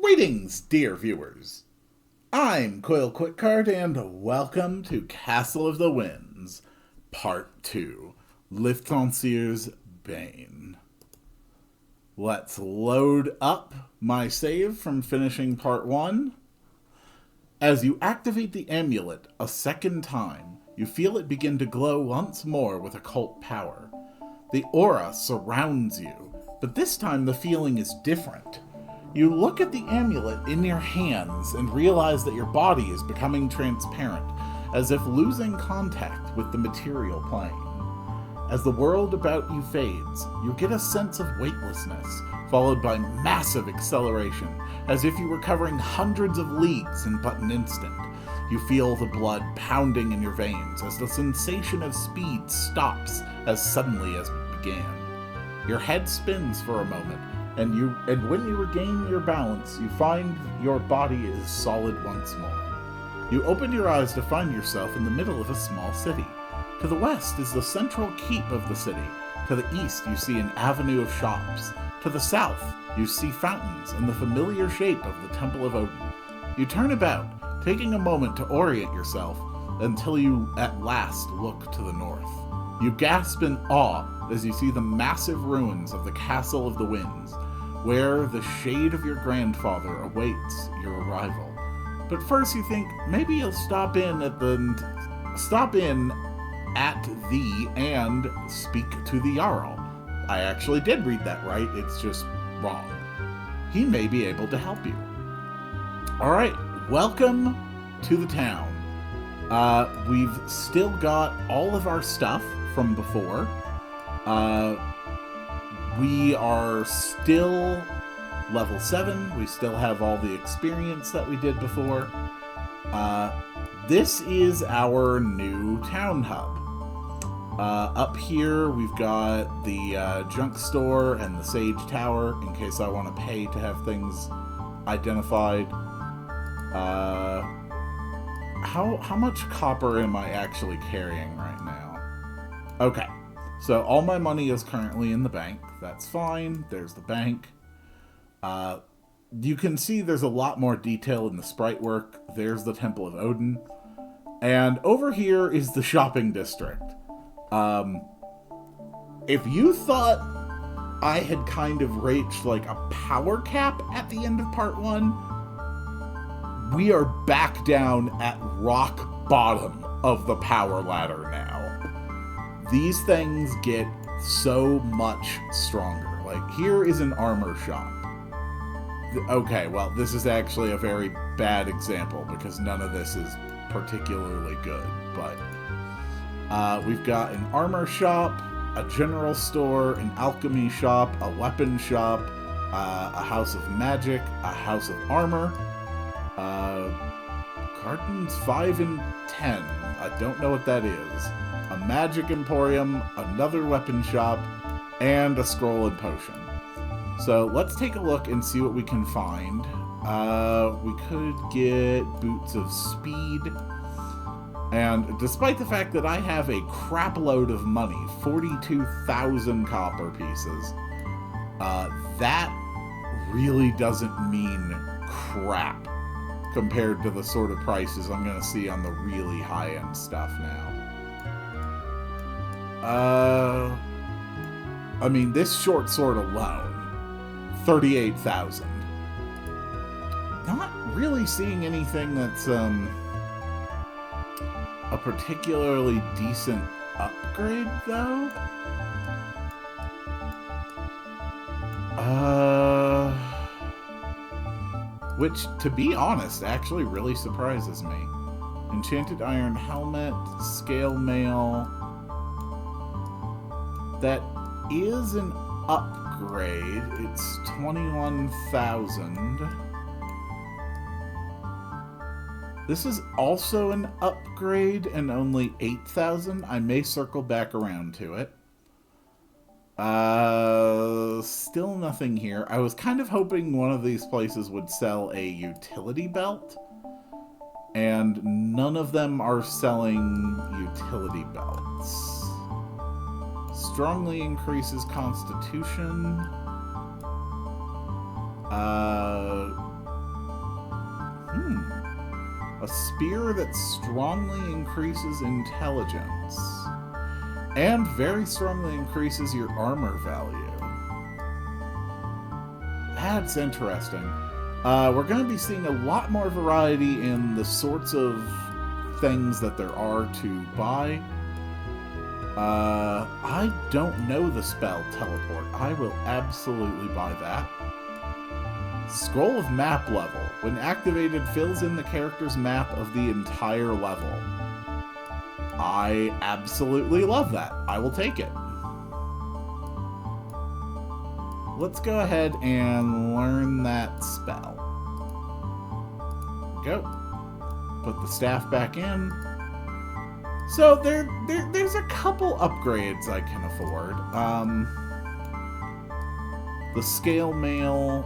Greetings, dear viewers. I'm Coil Quickcard, and welcome to Castle of the Winds, Part 2, Liftensier's Bane. Let's load up my save from finishing Part 1. As you activate the amulet a second time, you feel it begin to glow once more with occult power. The aura surrounds you, but this time the feeling is different. You look at the amulet in your hands and realize that your body is becoming transparent, as if losing contact with the material plane. As the world about you fades, you get a sense of weightlessness, followed by massive acceleration, as if you were covering hundreds of leagues in but an instant. You feel the blood pounding in your veins as the sensation of speed stops as suddenly as it began. Your head spins for a moment, and when you regain your balance, you find your body is solid once more. You open your eyes to find yourself in the middle of a small city. To the west is the central keep of the city. To the east, you see an avenue of shops. To the south, you see fountains and the familiar shape of the Temple of Odin. You turn about, taking a moment to orient yourself until you at last look to the north. You gasp in awe as you see the massive ruins of the Castle of the Winds, where the shade of your grandfather awaits your arrival. But first you think maybe you'll stop in at the and speak to the Jarl. I actually did read that right, it's just wrong. He may be able to help you. Alright, welcome to the town. We've still got all of our stuff from before. We are still level 7. We still have all the experience that we did before. This is our new town hub. Up here, we've got the junk store and the Sage Tower, in case I want to pay to have things identified. How much copper am I actually carrying right now? Okay, so all my money is currently in the bank. That's fine. There's the bank. You can see there's a lot more detail in the sprite work. There's the Temple of Odin. And over here is the shopping district. If you thought I had kind of reached like a power cap at the end of part 1, we are back down at rock bottom of the power ladder now. These things get so much stronger. Like, here is an armor shop. Okay, well, this is actually a very bad example because none of this is particularly good, but we've got an armor shop, a general store, an alchemy shop, a weapon shop, a house of magic, a house of armor, cartons 5 and 10. I don't know what that is. A magic emporium, another weapon shop, and a scroll and potion. So let's take a look and see what we can find. We could get boots of speed. And despite the fact that I have a crap load of money, 42,000 copper pieces, that really doesn't mean crap compared to the sort of prices I'm going to see on the really high-end stuff now. I mean, this short sword alone, 38,000. Not really seeing anything that's a particularly decent upgrade, though. Which, to be honest, actually really surprises me. Enchanted Iron Helmet, Scale Mail. That is an upgrade. It's 21,000. This is also an upgrade and only 8,000. I may circle back around to it. Still nothing here. I was kind of hoping one of these places would sell a utility belt. And none of them are selling utility belts. Strongly increases constitution. A spear that strongly increases intelligence. And very strongly increases your armor value. That's interesting. We're going to be seeing a lot more variety in the sorts of things that there are to buy. I don't know the spell Teleport. I will absolutely buy that. Scroll of Map Level. When activated, fills in the character's map of the entire level. I absolutely love that. I will take it. Let's go ahead and learn that spell. Go. Put the staff back in. So there's a couple upgrades I can afford. The Scale Mail,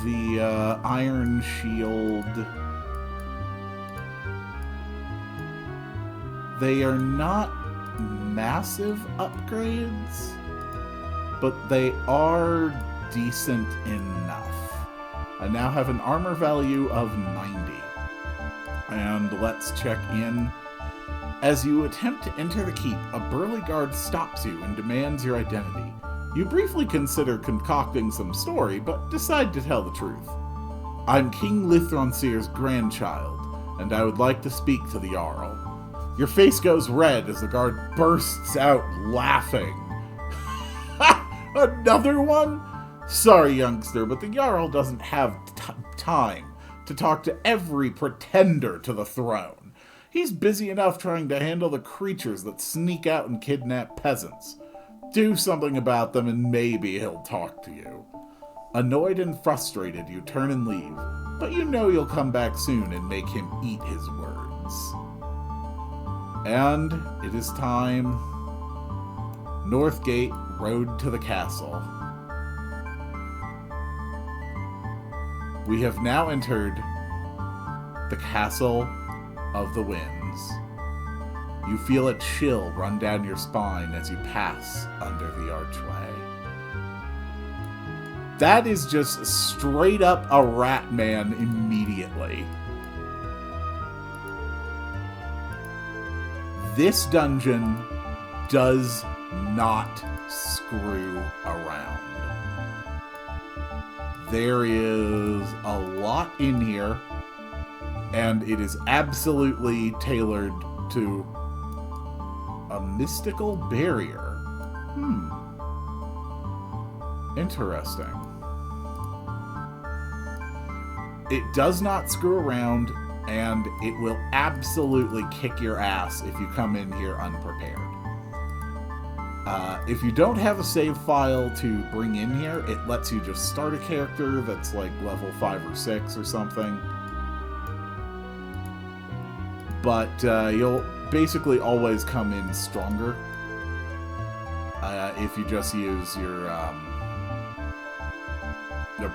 the Iron Shield. They are not massive upgrades, but they are decent enough. I now have an armor value of 90. And let's check in. As you attempt to enter the keep, a burly guard stops you and demands your identity. You briefly consider concocting some story, but decide to tell the truth. I'm King Lithronseer's grandchild, and I would like to speak to the Jarl. Your face goes red as the guard bursts out laughing. Another one? Sorry, youngster, but the Jarl doesn't have time to talk to every pretender to the throne. He's busy enough trying to handle the creatures that sneak out and kidnap peasants. Do something about them and maybe he'll talk to you. Annoyed and frustrated, you turn and leave, but you know you'll come back soon and make him eat his words. And it is time. North Gate, road to the castle. We have now entered the Castle of the Winds. You feel a chill run down your spine as you pass under the archway. That is just straight up a rat man immediately. This dungeon does not screw around. There is a lot in here, and it is absolutely tailored to a mystical barrier. Interesting. It does not screw around, and it will absolutely kick your ass if you come in here unprepared. If you don't have a save file to bring in here, it lets you just start a character that's like level 5 or 6 or something. But you'll basically always come in stronger if you just use your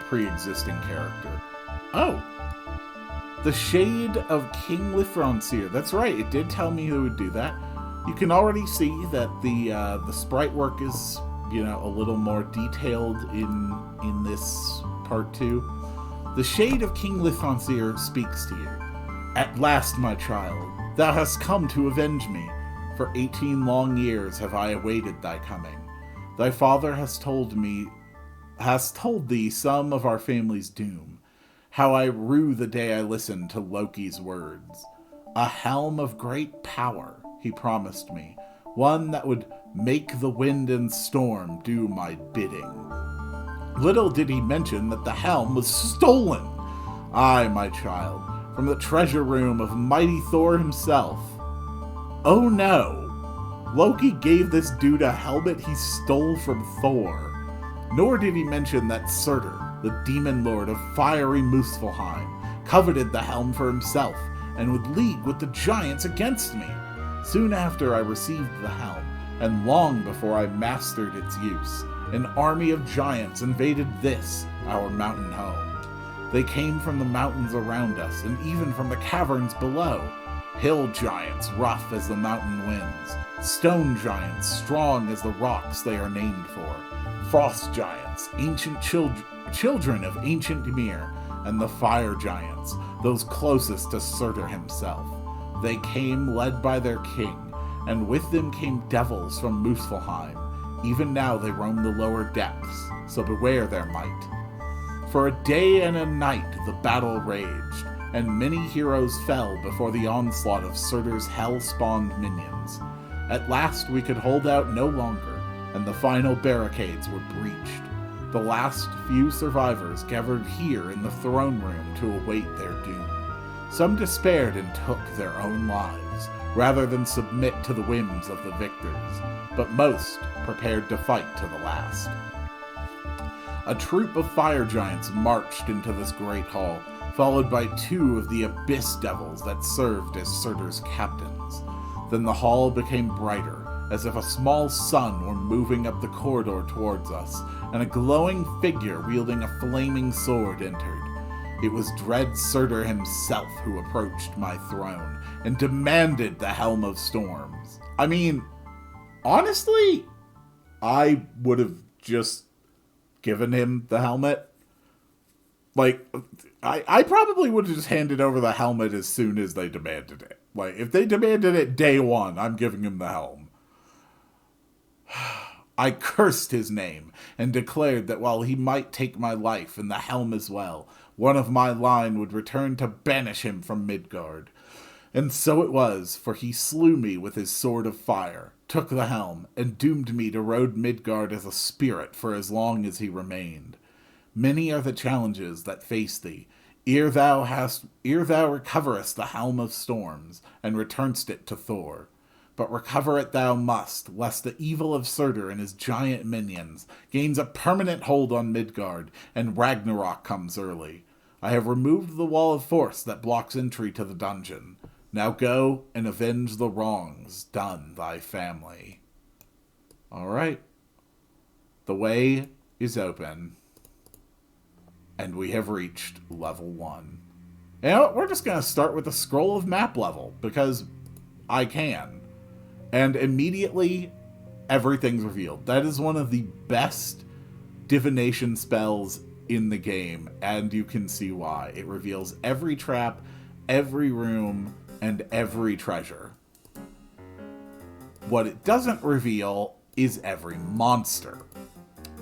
pre-existing character. Oh! The Shade of King Lithronseer. That's right, it did tell me who would do that. You can already see that the sprite work is, a little more detailed in this part 2. The Shade of King Lithronseer speaks to you. At last, my child, thou hast come to avenge me. For 18 long years have I awaited thy coming. Thy father has told thee some of our family's doom. How I rue the day I listened to Loki's words. A helm of great power, he promised me. One that would make the wind and storm do my bidding. Little did he mention that the helm was stolen. Aye, my child, from the treasure room of mighty Thor himself. Oh no! Loki gave this dude a helmet he stole from Thor. Nor did he mention that Surtur, the demon lord of fiery Muspelheim, coveted the helm for himself and would league with the giants against me. Soon after I received the helm, and long before I mastered its use, an army of giants invaded this, our mountain home. They came from the mountains around us, and even from the caverns below. Hill giants rough as the mountain winds, stone giants strong as the rocks they are named for, frost giants, ancient children of ancient Ymir, and the fire giants, those closest to Surtur himself. They came led by their king, and with them came devils from Muspelheim. Even now they roam the lower depths, so beware their might. For a day and a night the battle raged, and many heroes fell before the onslaught of Surtur's hell-spawned minions. At last we could hold out no longer, and the final barricades were breached. The last few survivors gathered here in the throne room to await their doom. Some despaired and took their own lives, rather than submit to the whims of the victors, but most prepared to fight to the last. A troop of fire giants marched into this great hall, followed by 2 of the abyss devils that served as Surtur's captains. Then the hall became brighter, as if a small sun were moving up the corridor towards us, and a glowing figure wielding a flaming sword entered. It was dread Surtur himself who approached my throne and demanded the Helm of Storms. I mean, honestly, I would have just given him the helmet. Like, I probably would have just handed over the helmet as soon as they demanded it. Like, if they demanded it day 1, I'm giving him the helm. I cursed his name and declared that while he might take my life and the helm as well, one of my line would return to banish him from Midgard. And so it was, for he slew me with his sword of fire, took the helm, and doomed me to rode Midgard as a spirit for as long as he remained. Many are the challenges that face thee, ere thou recoverest the Helm of Storms, and returnst it to Thor. But recover it thou must, lest the evil of Surtur and his giant minions gains a permanent hold on Midgard, and Ragnarok comes early. I have removed the wall of force that blocks entry to the dungeon. Now go and avenge the wrongs done thy family. Alright. The way is open. And we have reached level 1. You know what? We're just going to start with the scroll of map level, because I can. And immediately, everything's revealed. That is one of the best divination spells in the game, and you can see why. It reveals every trap, every room, and every treasure. What it doesn't reveal is every monster.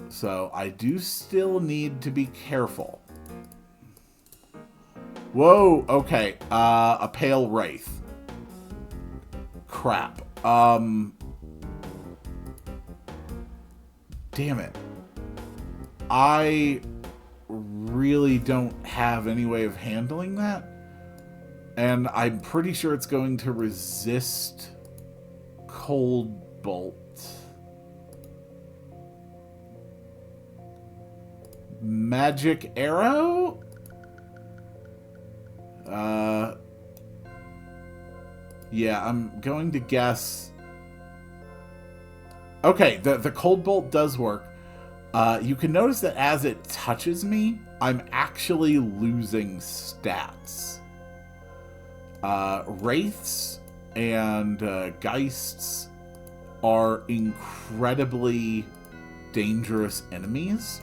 So I do still need to be careful. Whoa, okay. A pale wraith. Crap. Damn it. I really don't have any way of handling that. And I'm pretty sure it's going to resist Cold Bolt. Magic Arrow? Yeah, I'm going to guess... Okay, the Cold Bolt does work. You can notice that as it touches me, I'm actually losing stats. Wraiths and Geists are incredibly dangerous enemies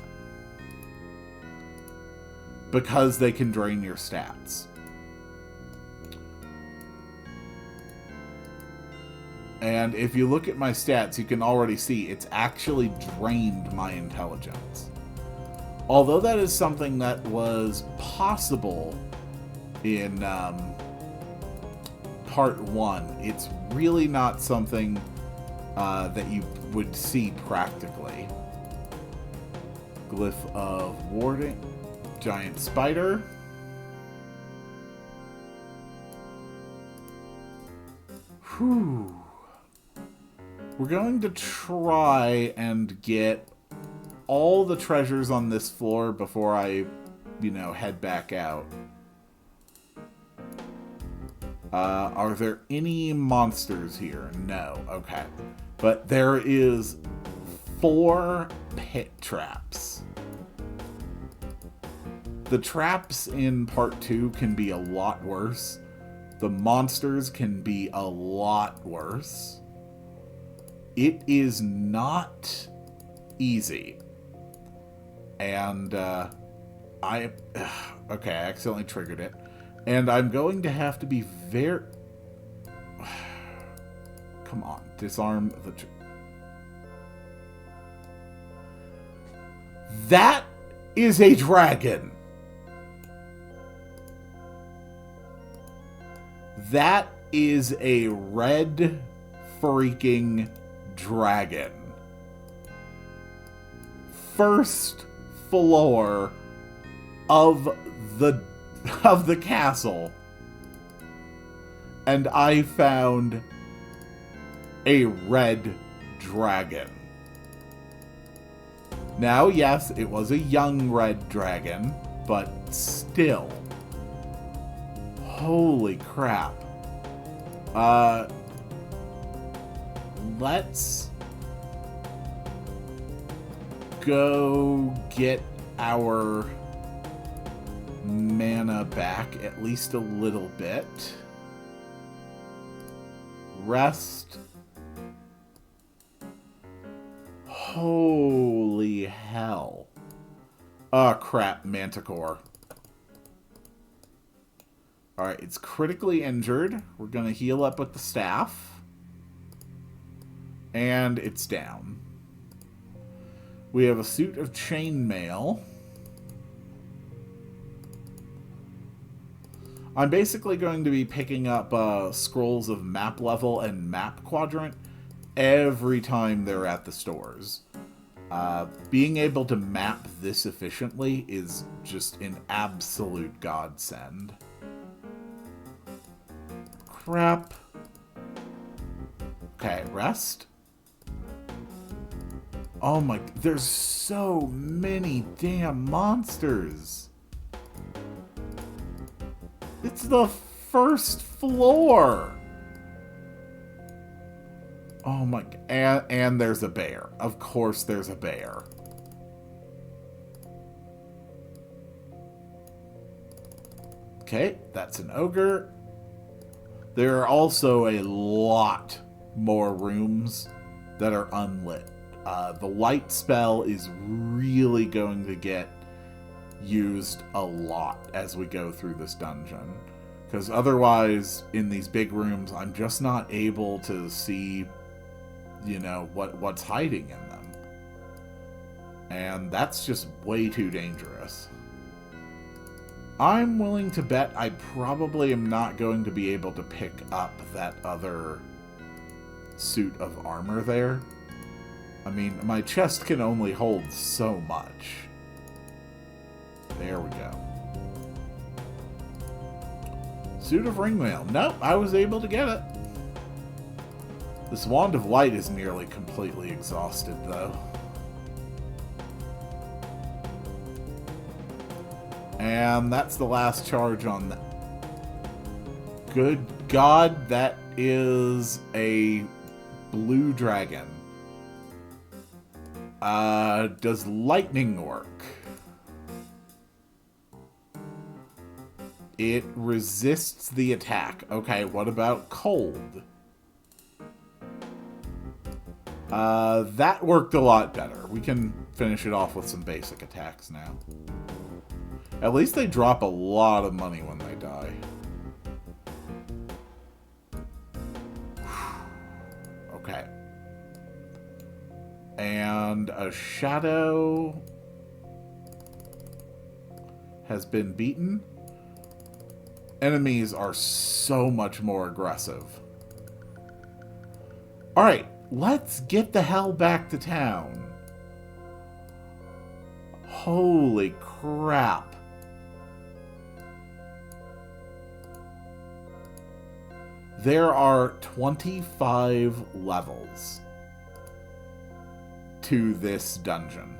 because they can drain your stats. And if you look at my stats, you can already see it's actually drained my intelligence. Although that is something that was possible in part 1, it's really not something that you would see practically. Glyph of Warding. Giant Spider. Whew. We're going to try and get all the treasures on this floor before I, head back out. Are there any monsters here? No. Okay. But there is 4 pit traps. The traps in part 2 can be a lot worse. The monsters can be a lot worse. It is not easy. And I accidentally triggered it. And I'm going to have to be very... Come on, disarm the... That is a dragon! That is a red freaking dragon. First floor of the castle. And I found a red dragon. Now, yes, it was a young red dragon, but still. Holy crap. Let's go get our mana back at least a little bit. Rest. Holy hell. Oh, crap, Manticore. Alright, it's critically injured. We're going to heal up with the staff. And it's down. We have a suit of chainmail. I'm basically going to be picking up scrolls of map level and map quadrant every time they're at the stores. Being able to map this efficiently is just an absolute godsend. Crap. Okay, rest. Oh my, there's so many damn monsters. It's the first floor. Oh my, and there's a bear. Of course there's a bear. Okay, that's an ogre. There are also a lot more rooms that are unlit. The light spell is really going to get used a lot as we go through this dungeon. Because otherwise, in these big rooms, I'm just not able to see, you know, what's hiding in them. And that's just way too dangerous. I'm willing to bet I probably am not going to be able to pick up that other suit of armor there. I mean, my chest can only hold so much. There we go. Suit of ringmail. Nope, I was able to get it. This wand of light is nearly completely exhausted, though. And that's the last charge on that. Good God, that is a blue dragon. Does lightning work? It resists the attack. Okay, what about cold? That worked a lot better. We can finish it off with some basic attacks now. At least they drop a lot of money when they die. Okay. And a shadow has been beaten. Enemies are so much more aggressive. Alright, let's get the hell back to town. Holy crap. There are 25 levels to this dungeon.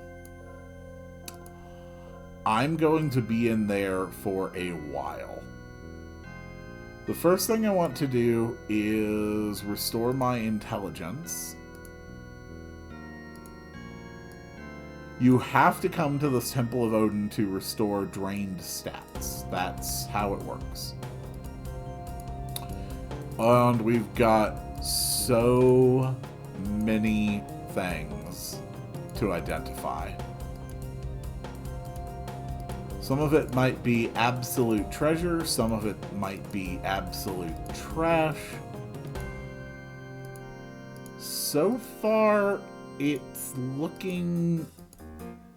I'm going to be in there for a while. The first thing I want to do is restore my intelligence. You have to come to this Temple of Odin to restore drained stats. That's how it works. And we've got so many things to identify. Some of it might be absolute treasure, some of it might be absolute trash. So far, it's looking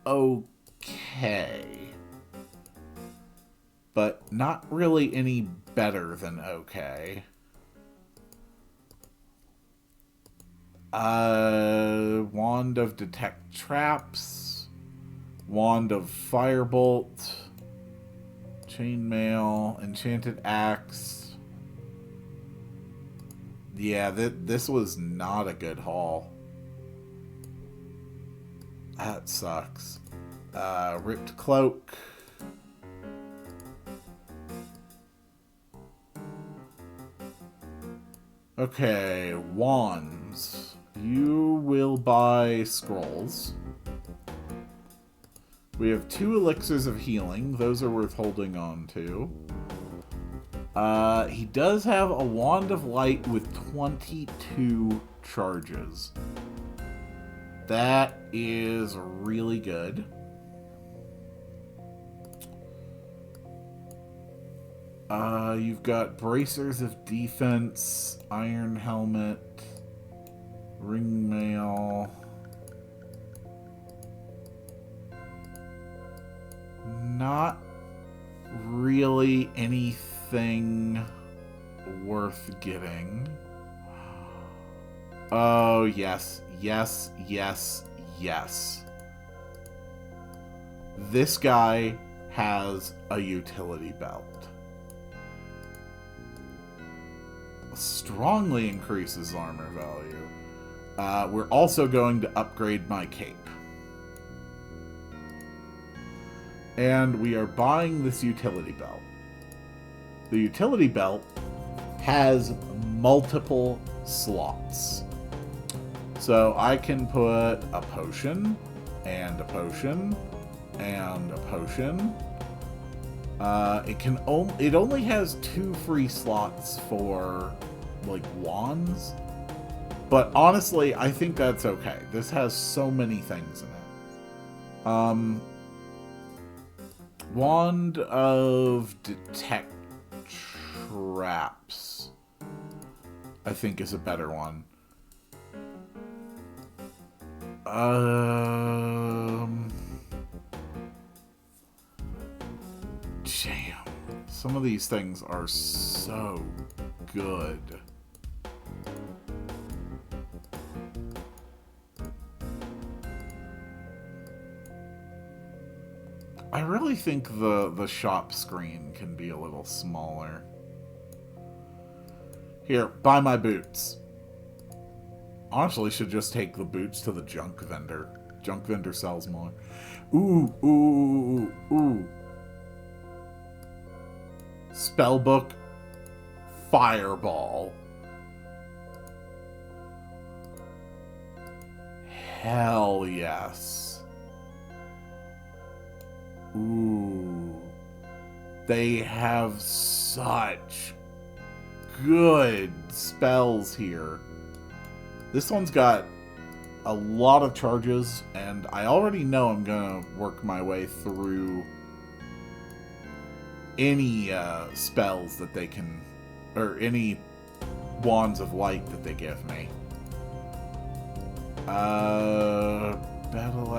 okay. But not really any better than okay. Wand of Detect Traps. Wand of Firebolt. Chainmail. Enchanted Axe. Yeah, this was not a good haul. That sucks. Ripped Cloak. Okay, wands. You will buy scrolls. We have 2 elixirs of healing. Those are worth holding on to. He does have a wand of light with 22 charges. That is really good. You've got bracers of defense, iron helmet, ring mail. Not really anything worth getting. Oh, yes, yes, yes, yes. This guy has a utility belt. Strongly increases armor value. We're also going to upgrade my cape. And we are buying this utility belt. The utility belt has multiple slots. So I can put a potion, and a potion, and a potion. It only has 2 free slots for, like, wands. But honestly, I think that's okay. This has so many things in it. Wand of Detect Traps, I think, is a better one. Damn. Some of these things are so good. I really think the shop screen can be a little smaller. Here, buy my boots. Honestly, should just take the boots to the junk vendor. Junk vendor sells more. Ooh, ooh, ooh. Spellbook. Fireball. Hell yes. Ooh. They have such good spells here. This one's got a lot of charges, and I already know I'm gonna work my way through any spells that they can, or any wands of light that they give me. Battle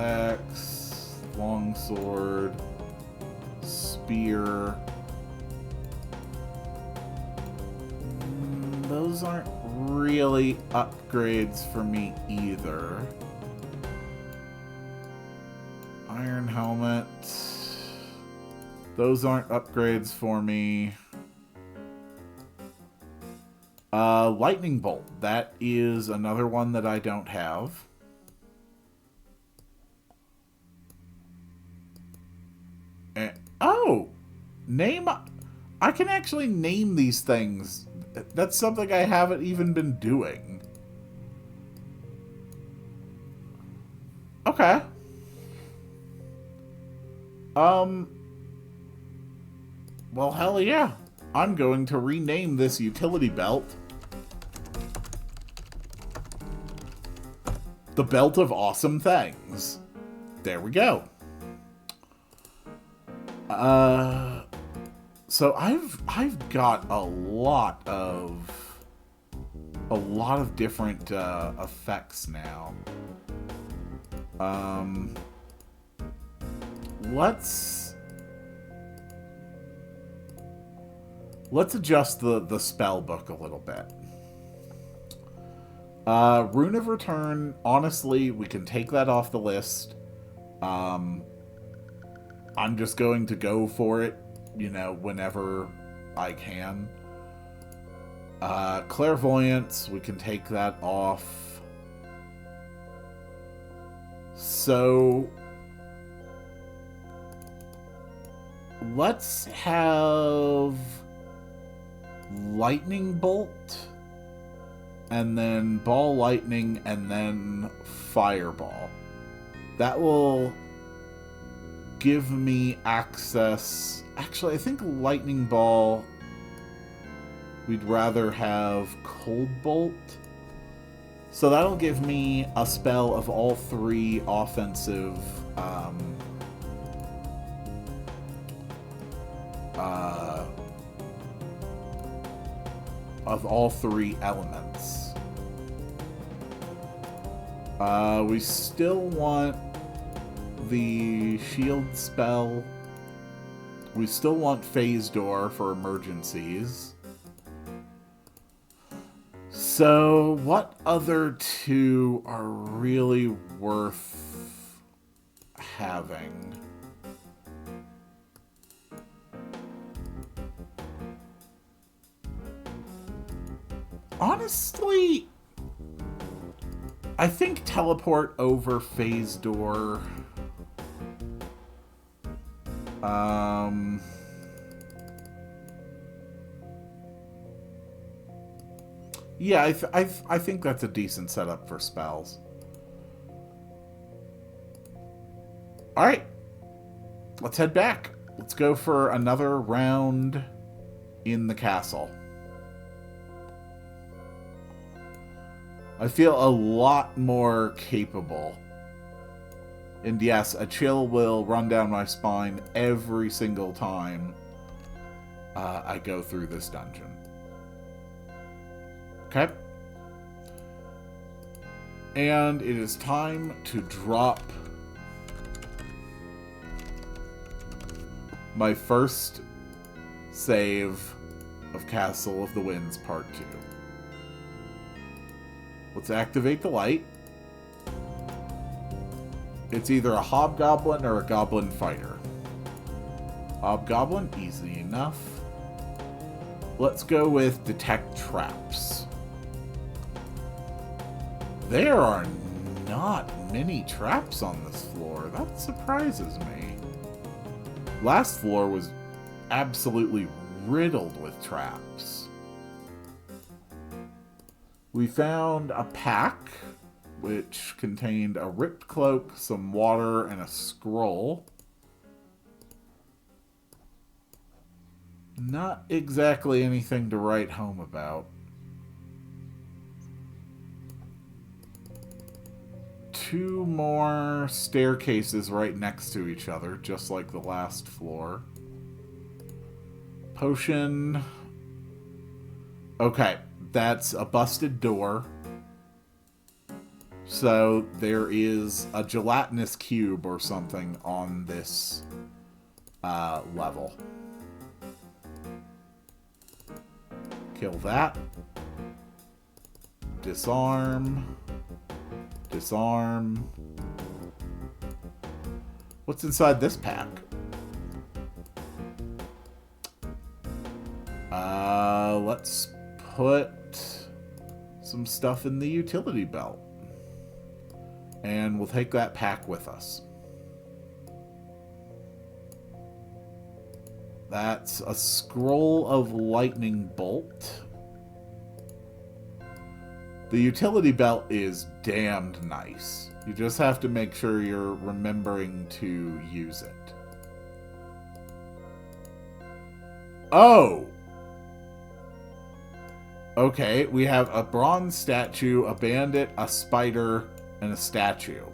axe, longsword, spear. Those aren't really upgrades for me either. Iron helmet. Those aren't upgrades for me. Lightning bolt. That is another one that I don't have. Oh! Name... I can actually name these things. That's something I haven't even been doing. Okay. Well, hell yeah. I'm going to rename this utility belt the Belt of Awesome Things. There we go. So I've got a lot of different effects now. Let's adjust the spell book a little bit. Rune of Return, honestly, we can take that off the list. I'm just going to go for it, whenever I can. Clairvoyance, we can take that off. So let's have Lightning Bolt, and then Ball Lightning, and then Fireball. That will give me access. Actually, I think Lightning Ball, we'd rather have Cold Bolt. So that'll give me a spell of all three offensive of all three elements. We still want the shield spell. We still want Phase Door for emergencies. So, what other two are really worth having? Honestly, I think Teleport over Phase Door. Yeah, I think that's a decent setup for spells. Alright. Let's head back. Let's go for another round in the castle. I feel a lot more capable. And yes, a chill will run down my spine every single time I go through this dungeon. Okay. And it is time to drop my first save of Castle of the Winds Part 2. Let's activate the light. It's either a hobgoblin or a goblin fighter. Hobgoblin, easy enough. Let's go with detect traps. There are not many traps on this floor. That surprises me. Last floor was absolutely riddled with traps. We found a pack which contained a ripped cloak, some water, and a scroll. Not exactly anything to write home about. Two more staircases right next to each other, just like the last floor. Potion. Okay, that's a busted door. So there is a gelatinous cube or something on this level. Kill that. Disarm. Disarm. What's inside this pack? Let's put some stuff in the utility belt. And we'll take that pack with us. That's a scroll of lightning bolt. The utility belt is damned nice. You just have to make sure you're remembering to use it. Oh! Okay, we have a bronze statue, a bandit, a spider, and a statue.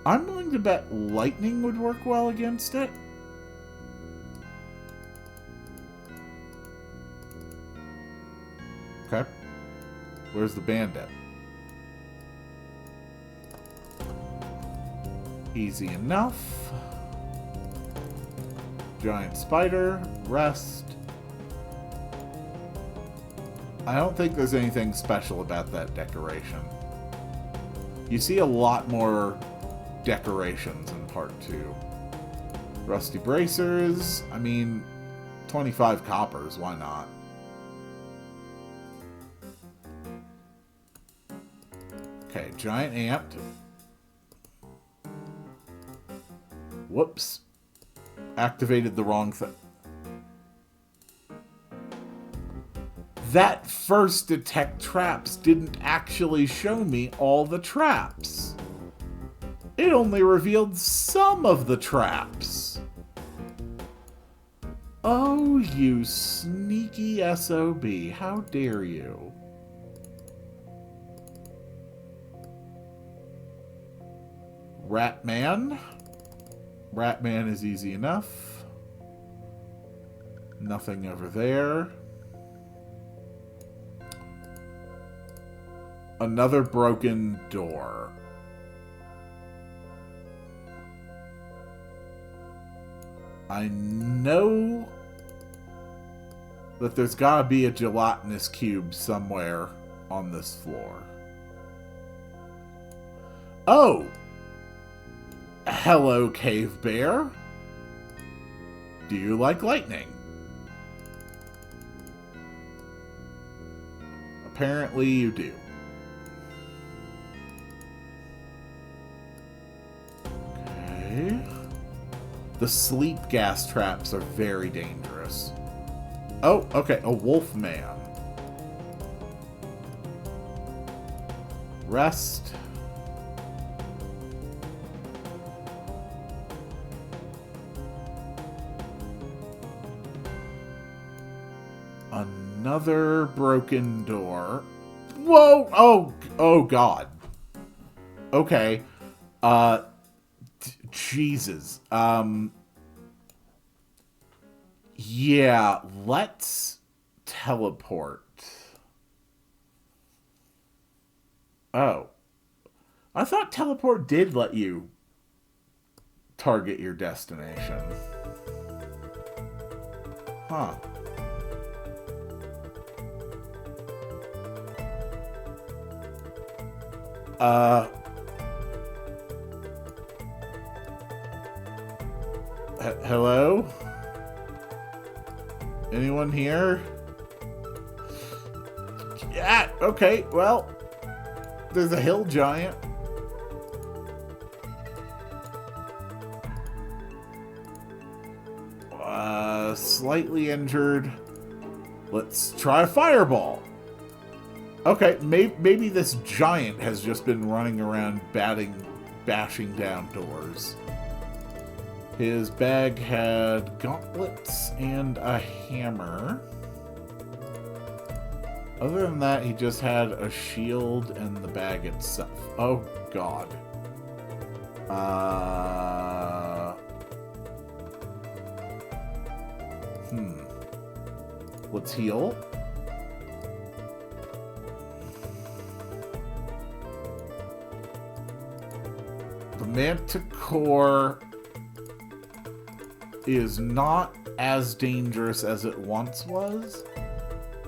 I'm going willing to bet lightning would work well against it. Okay. Where's the bandit? Easy enough. Giant spider. Rest. I don't think there's anything special about that decoration. You see a lot more decorations in part 2. Rusty bracers. I mean, 25 coppers. Why not? Okay, giant ant. Whoops. Activated the wrong thing. That first detect traps didn't actually show me all the traps. It only revealed some of the traps. Oh, you sneaky SOB. How dare you? Ratman. Ratman is easy enough. Nothing over there. Another broken door. I know that there's gotta be a gelatinous cube somewhere on this floor. Oh! Hello, cave bear. Do you like lightning? Apparently you do. Okay. The sleep gas traps are very dangerous. Oh, okay, a wolf man. Rest. Another broken door. Whoa! Oh God. Okay. Jesus. Yeah, let's teleport. Oh. I thought teleport did let you target your destination. Huh. Hello? Anyone here? Yeah, okay, well, there's a hill giant. Slightly injured. Let's try a fireball. Okay, maybe this giant has just been running around bashing down doors. His bag had gauntlets and a hammer. Other than that, he just had a shield and the bag itself. Oh, God. Let's heal. The Manticore is not as dangerous as it once was,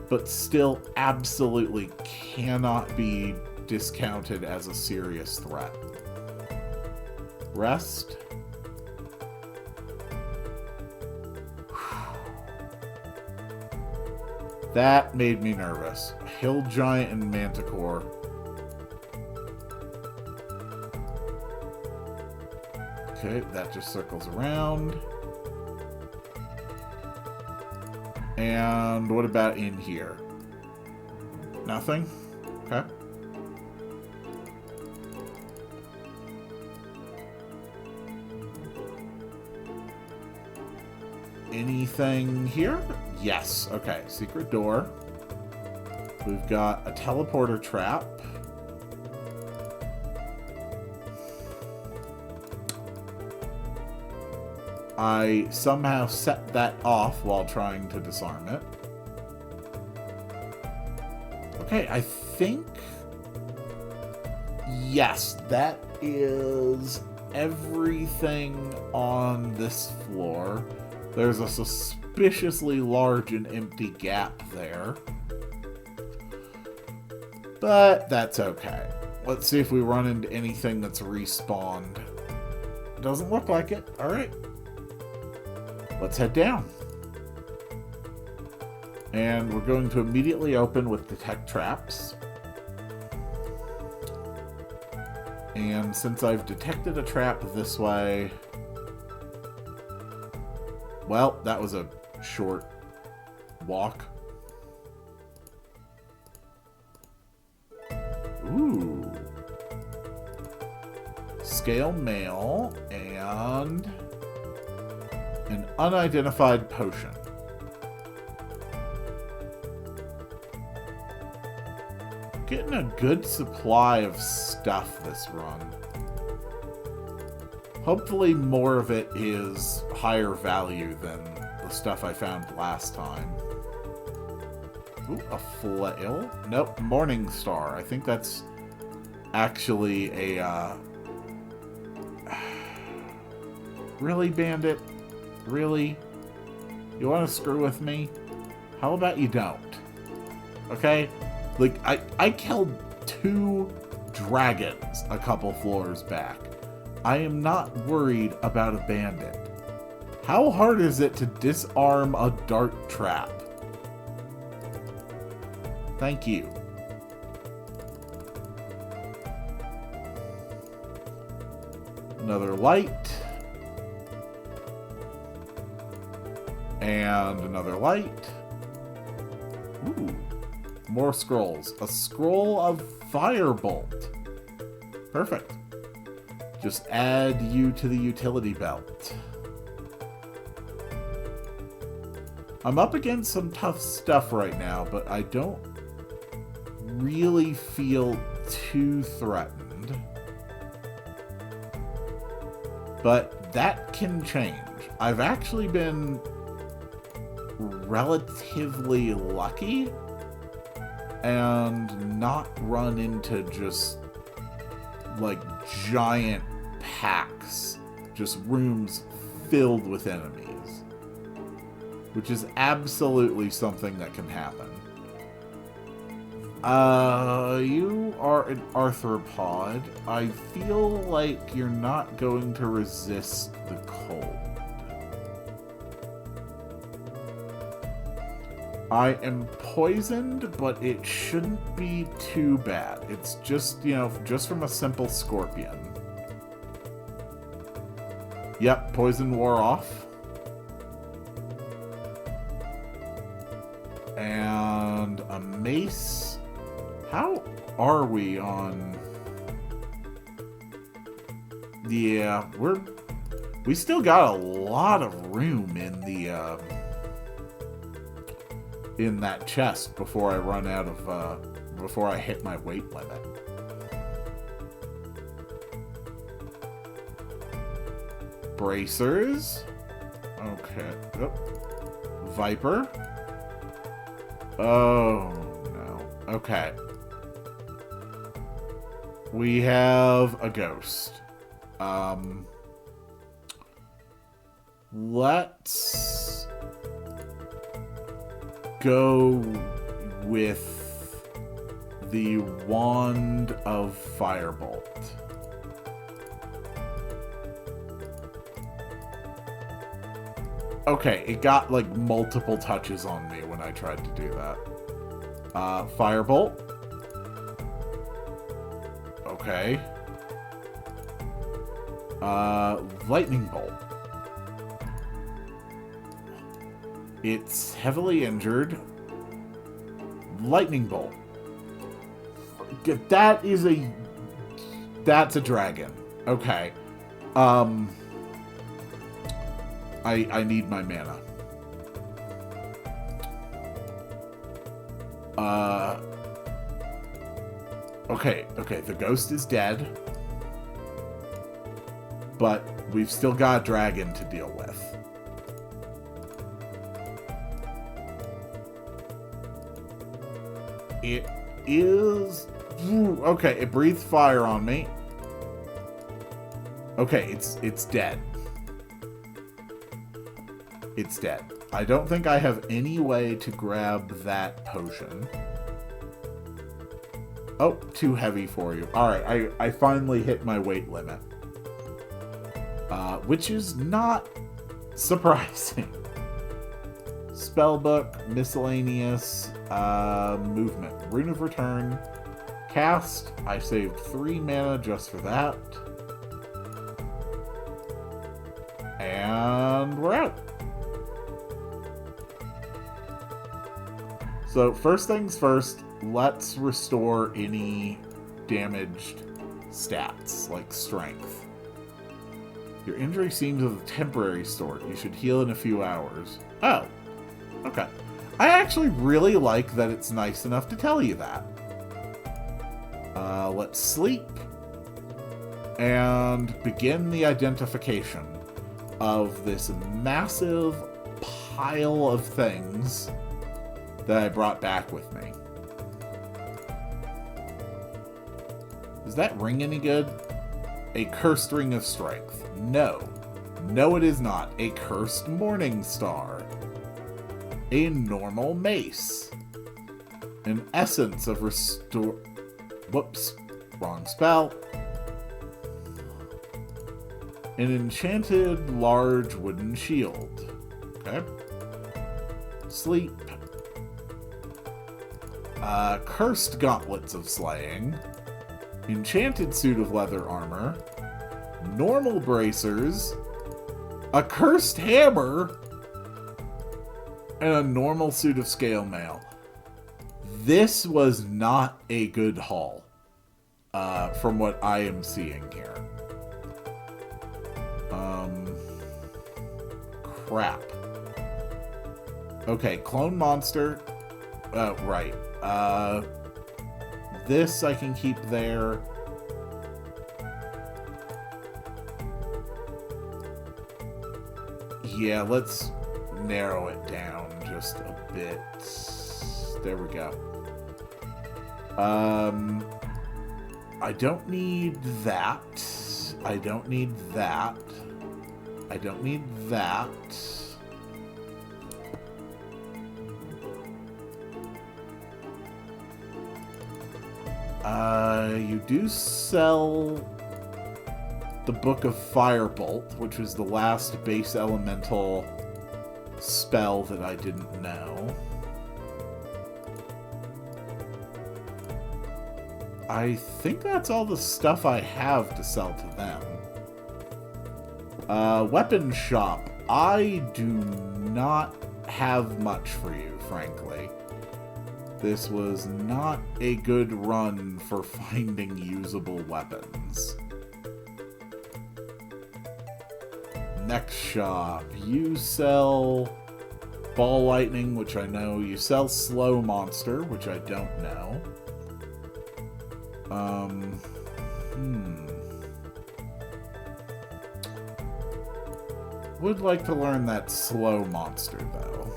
but still absolutely cannot be discounted as a serious threat. Rest. That made me nervous. Hill Giant and Manticore. Okay, that just circles around. And what about in here? Nothing? Okay. Anything here? Yes. Okay. Secret door. We've got a teleporter trap. I somehow set that off while trying to disarm it. Okay, I think... Yes, that is everything on this floor. There's a suspiciously large and empty gap there. But that's okay. Let's see if we run into anything that's respawned. Doesn't look like it. Alright. Let's head down. And we're going to immediately open with detect traps. And since I've detected a trap this way... Well, that was a short walk. Ooh. Scale mail and an unidentified potion. Getting a good supply of stuff this run. Hopefully more of it is higher value than the stuff I found last time. Ooh, a flail? Nope, Morning Star. I think that's actually a, Really, Bandit? Really? You want to screw with me? How about you don't? Okay? Like, I killed 2 dragons a couple floors back. I am not worried about a bandit. How hard is it to disarm a dart trap? Thank you. Another light. And another light. Ooh. More scrolls. A scroll of Firebolt. Perfect. Just add you to the utility belt. I'm up against some tough stuff right now, but I don't really feel too threatened. But that can change. I've actually been relatively lucky and not run into just like giant packs, just rooms filled with enemies, which is absolutely something that can happen. You are an arthropod. I feel like you're not going to resist the cold. I am poisoned, but it shouldn't be too bad. It's just, you know, just from a simple scorpion. Yep, poison wore off. And a mace. How are we on... Yeah, we still got a lot of room in the, in that chest before I run out of, before I hit my weight limit. Bracers. Okay. Oh. Viper. Oh, no. Okay. We have a ghost. Let's go with the Wand of Firebolt. Okay, it got like multiple touches on me when I tried to do that. Firebolt. Okay. Lightning Bolt. It's heavily injured. Lightning Bolt. That's a dragon. Okay. I need my mana. Okay, the ghost is dead. But we've still got a dragon to deal with. It is... Okay, it breathed fire on me. Okay, it's dead. It's dead. I don't think I have any way to grab that potion. Oh, too heavy for you. Alright, I finally hit my weight limit. Which is not surprising. Spellbook, miscellaneous, movement. Rune of Return. Cast. I saved 3 mana just for that. And we're out. So first things first, let's restore any damaged stats, like strength. Your injury seems of a temporary sort. You should heal in a few hours. Oh, okay. I actually really like that it's nice enough to tell you that. Let's sleep and begin the identification of this massive pile of things that I brought back with me. Does that ring any good? A cursed ring of strength. No. No, it is not. A cursed morning star. A normal mace. An essence of restore... Whoops. Wrong spell. An enchanted large wooden shield. Okay. Sleep. Cursed gauntlets of slaying. Enchanted suit of leather armor. Normal bracers. A cursed hammer. And a normal suit of scale mail. This was not a good haul. From what I am seeing here. Crap. Okay, clone monster. Right. This I can keep there. Yeah, let's narrow it down just a bit. There we go. I don't need that. I don't need that. I don't need that. You do sell the Book of Firebolt, which was the last base elemental spell that I didn't know. I think that's all the stuff I have to sell to them. Weapon shop. I do not have much for you, frankly. This was not a good run for finding usable weapons. Next shop. You sell Ball Lightning, which I know. You sell Slow Monster, which I don't know. Would like to learn that Slow Monster, though.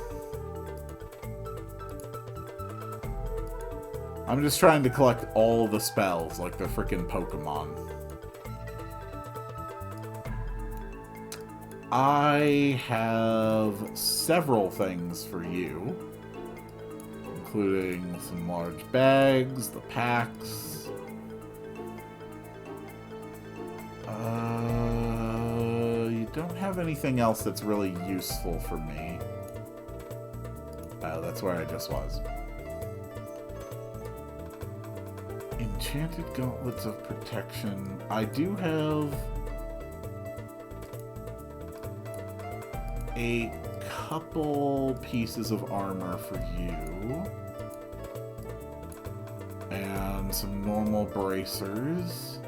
I'm just trying to collect all the spells, like the frickin' Pokemon. I have several things for you, including some large bags, the packs. You don't have anything else that's really useful for me. Oh, that's where I just was. Enchanted Gauntlets of Protection. I do have a couple pieces of armor for you. And some normal bracers.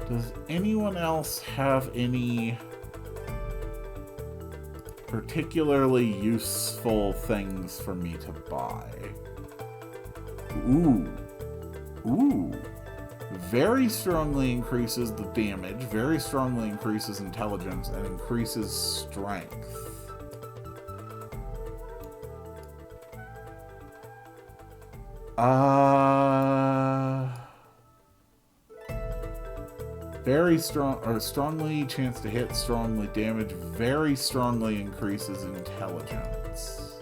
Does anyone else have any particularly useful things for me to buy? Ooh. Ooh. Very strongly increases the damage, very strongly increases intelligence, and increases strength. Very strong, or strongly chance to hit, strongly damage, very strongly increases intelligence.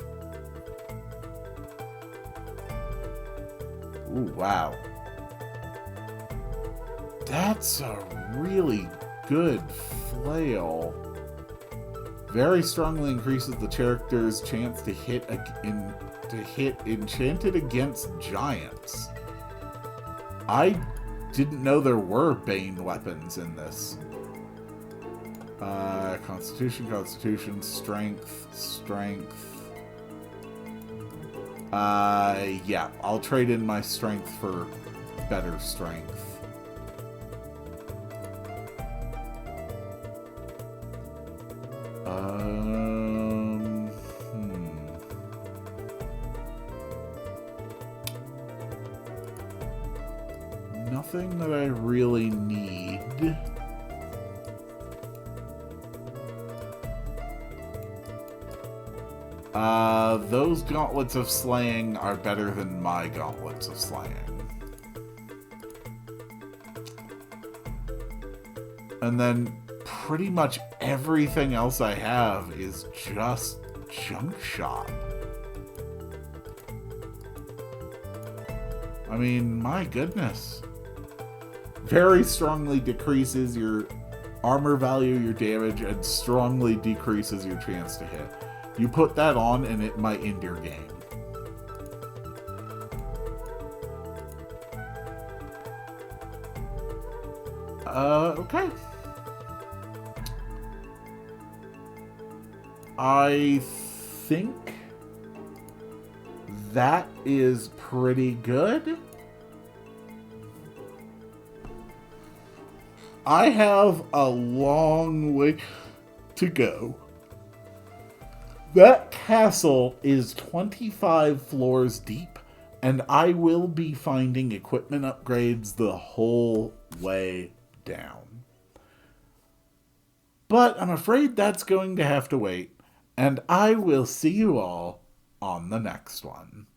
Ooh, wow. That's a really good flail. Very strongly increases the character's chance to hit enchanted against giants. I didn't know there were Bane weapons in this. Constitution, strength. Yeah, I'll trade in my strength for better strength. Nothing that I really need. Those gauntlets of slaying are better than my gauntlets of slaying. And then pretty much everything else I have is just junk shop. I mean, my goodness. Very strongly decreases your armor value, your damage, and strongly decreases your chance to hit. You put that on and it might end your game. Okay. I think that is pretty good. I have a long way to go. That castle is 25 floors deep, and I will be finding equipment upgrades the whole way down. But I'm afraid that's going to have to wait, and I will see you all on the next one.